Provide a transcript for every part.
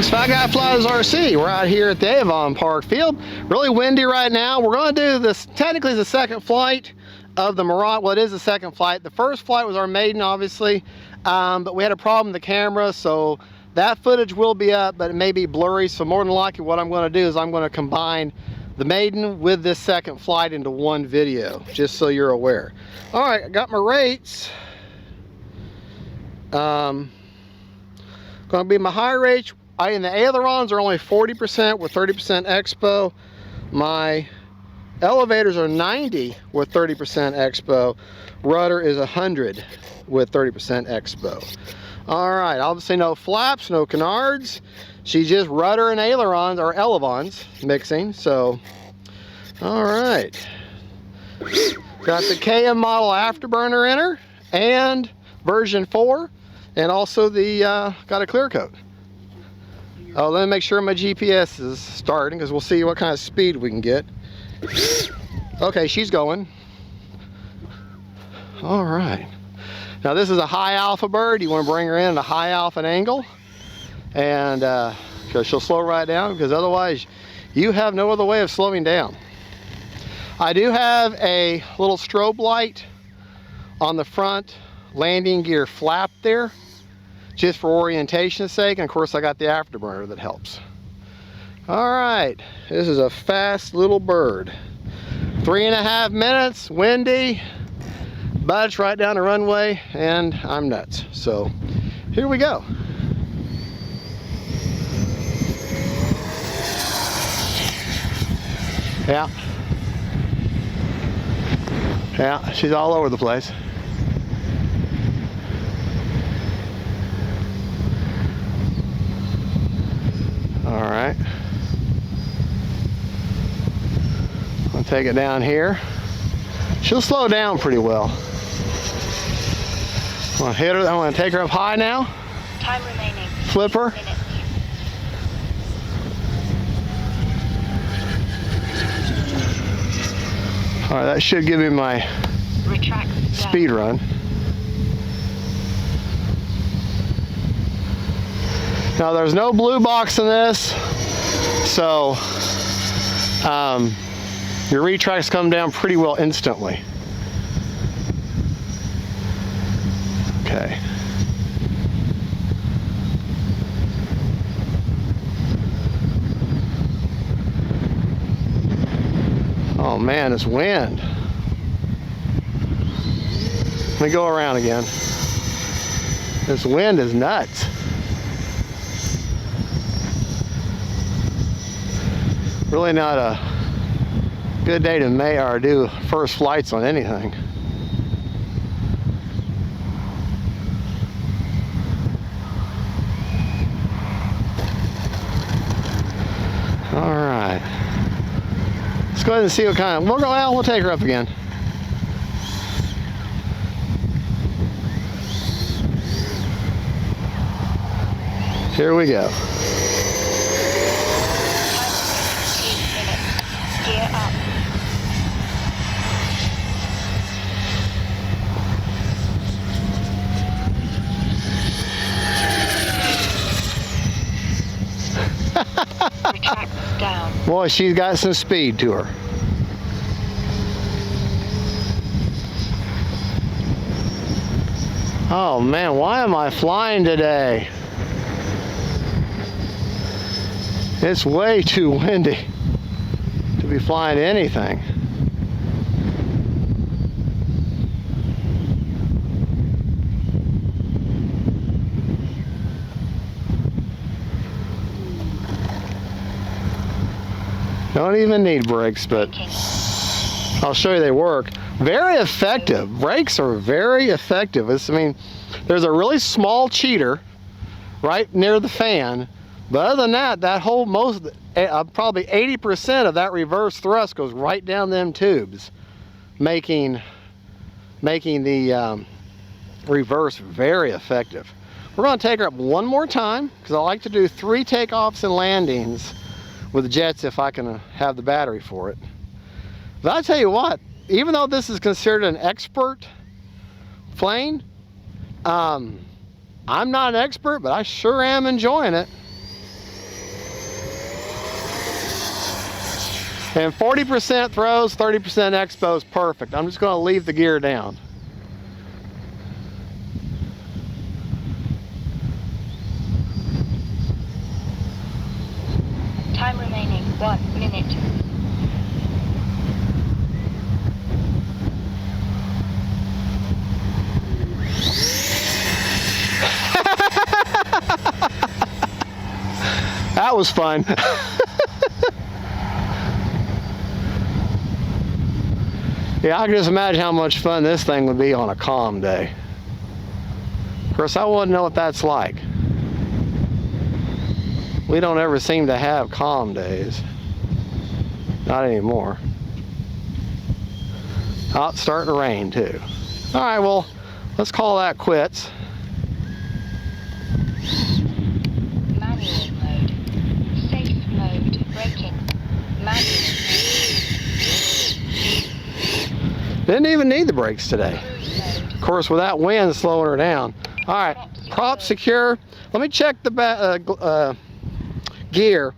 folks, Fat Guy Flies RC. We're out here at the Avon Park Field. Really windy right now. We're going to do this, technically the second flight of the Mirage. Well, it is the second flight. The first flight was our maiden, obviously, but we had a problem with the camera, so that footage will be up, but it may be blurry. So more than likely what I'm going to do is I'm going to combine the maiden with this second flight into one video, just so you're aware. All right, I got my rates. Going to be my high rates. In the ailerons are only 40% with 30% expo. My elevators are 90 with 30% expo. Rudder is 100 with 30% expo. All right, obviously no flaps, no canards. She's just rudder and ailerons, or elevons mixing. So, all right. Got the KM model afterburner in her and version 4, and also the got a clear coat. Oh, let me make sure my GPS is starting, because we'll see what kind of speed we can get. Okay, she's going. All right. Now this is a high alpha bird. You want to bring her in at a high alpha angle, and because she'll slow right down, because otherwise you have no other way of slowing down. I do have a little strobe light on the front landing gear flap there, just for orientation's sake, and of course I got the afterburner that helps. All right, this is a fast little bird. 3.5 minutes, windy, but it's right down the runway, and I'm nuts. So here we go. Yeah, she's all over the place. All right, I'll take it down here. She'll slow down pretty well. I'm gonna hit her. I'm gonna take her up high now. Time remaining. Flip her. All right, that should give me my speed run. Now there's no blue box in this, so your retracts come down pretty well instantly. Okay. Oh man, this wind. Let me go around again. This wind is nuts. Really not a good day to do first flights on anything. All right, let's go ahead and see what kind of, we'll take her up again. Here we go. Down. Boy, she's got some speed to her. Oh man, why am I flying today? It's way too windy to be flying anything. Don't even need brakes, but I'll show you they work. Very effective. Brakes are very effective. I mean, there's a really small cheater right near the fan, but other than that, that whole probably 80% of that reverse thrust goes right down them tubes, making the reverse very effective. We're going to take her up one more time, because I like to do 3 takeoffs and landings with the jets if I can have the battery for it. But I tell you what, even though this is considered an expert plane, I'm not an expert, but I sure am enjoying it. And 40% throws, 30% expo is perfect. I'm just going to leave the gear down. Time remaining 1 minute. That was fun. Yeah, I can just imagine how much fun this thing would be on a calm day. Of course, I wouldn't know what that's like. We don't ever seem to have calm days. Not anymore. Oh, it's starting to rain too. All right, well, let's call that quits. Manual mode. Safe mode. Braking. Manual. Didn't even need the brakes today. Cruise mode. Of course, with that wind slowing her down. All right, prop secure. Let me check the gear.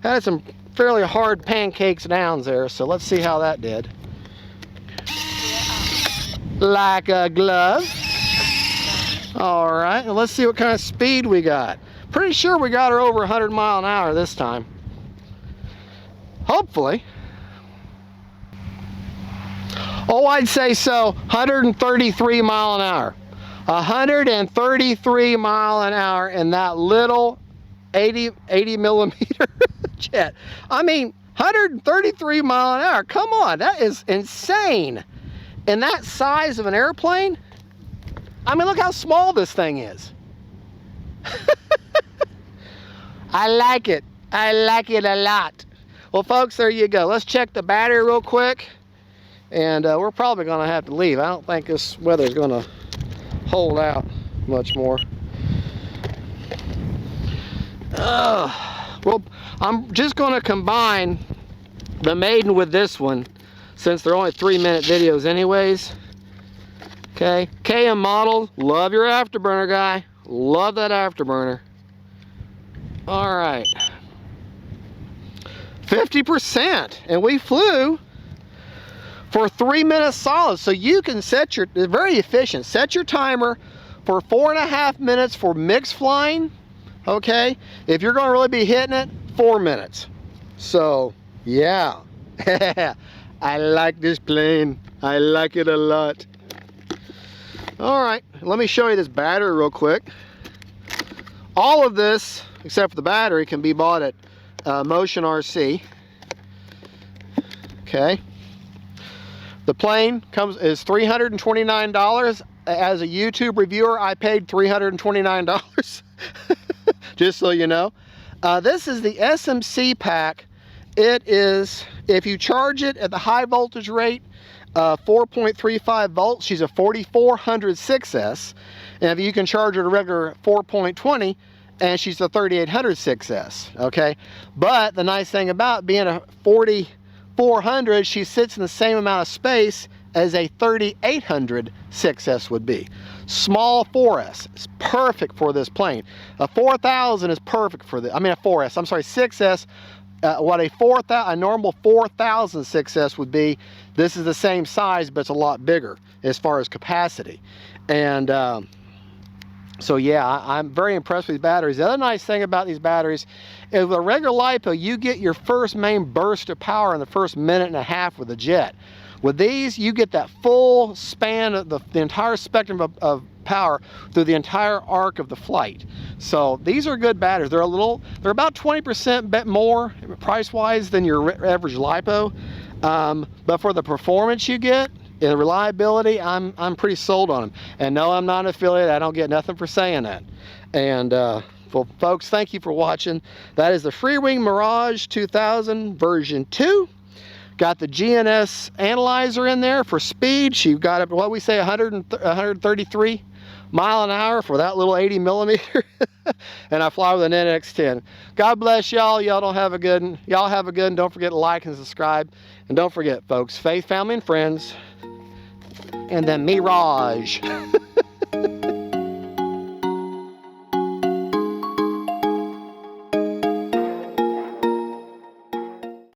Had some fairly hard pancakes downs there, so let's see how that did. Like a glove. All right, and let's see what kind of speed we got. Pretty sure we got her over 100 mile an hour this time. Hopefully. Oh, I'd say so. 133 mile an hour. 133 mile an hour in that little 80 millimeter jet. I mean, 133 mile an hour. Come on, that is insane. In that size of an airplane, I mean, look how small this thing is. I like it. I like it a lot. Well, folks, there you go. Let's check the battery real quick. And we're probably going to have to leave. I don't think this weather is going to hold out much more. Well, I'm just going to combine the maiden with this one, since they're only 3-minute videos anyways. Okay, KM model, love your afterburner, guy. Love that afterburner. All right, 50%, and we flew for 3 minutes solid. So you can set your, it's very efficient. Set your timer for 4.5 minutes for mixed flying. Okay, if you're going to really be hitting it, 4 minutes. So yeah, I like this plane. I like it a lot. All right, let me show you this battery real quick. All of this, except for the battery, can be bought at Motion RC. Okay. The plane is $329. As a YouTube reviewer, I paid $329. Just so you know. This is the SMC pack. It is, if you charge it at the high voltage rate, 4.35 volts, she's a 4400 6S. And if you can charge her at a regular 4.20, and she's a 3800 6S. Okay, but the nice thing about being a 4400, she sits in the same amount of space as a 3800 6S would be. Small 4S is perfect for this plane. A 4000 is perfect for the, I mean a 4S, I'm sorry, 6S. What a normal 4000 6S would be, this is the same size, but it's a lot bigger as far as capacity. And so yeah, I'm very impressed with these batteries. The other nice thing about these batteries is with a regular LiPo, you get your first main burst of power in the first 1.5 minutes with a jet. With these, you get that full span of the entire spectrum of power through the entire arc of the flight. So these are good batteries. They're about 20% more price-wise than your average LiPo. But for the performance you get and the reliability, I'm pretty sold on them. And no, I'm not an affiliate. I don't get nothing for saying that. And well, folks, thank you for watching. That is the Freewing Mirage 2000 version 2. Got the GNS analyzer in there for speed. She got up to what we say 133 mile an hour for that little 80 millimeter. And I fly with an NX10. God bless y'all. Y'all have a good one. Don't forget to like and subscribe. And don't forget, folks, faith, family, and friends. And the Mirage.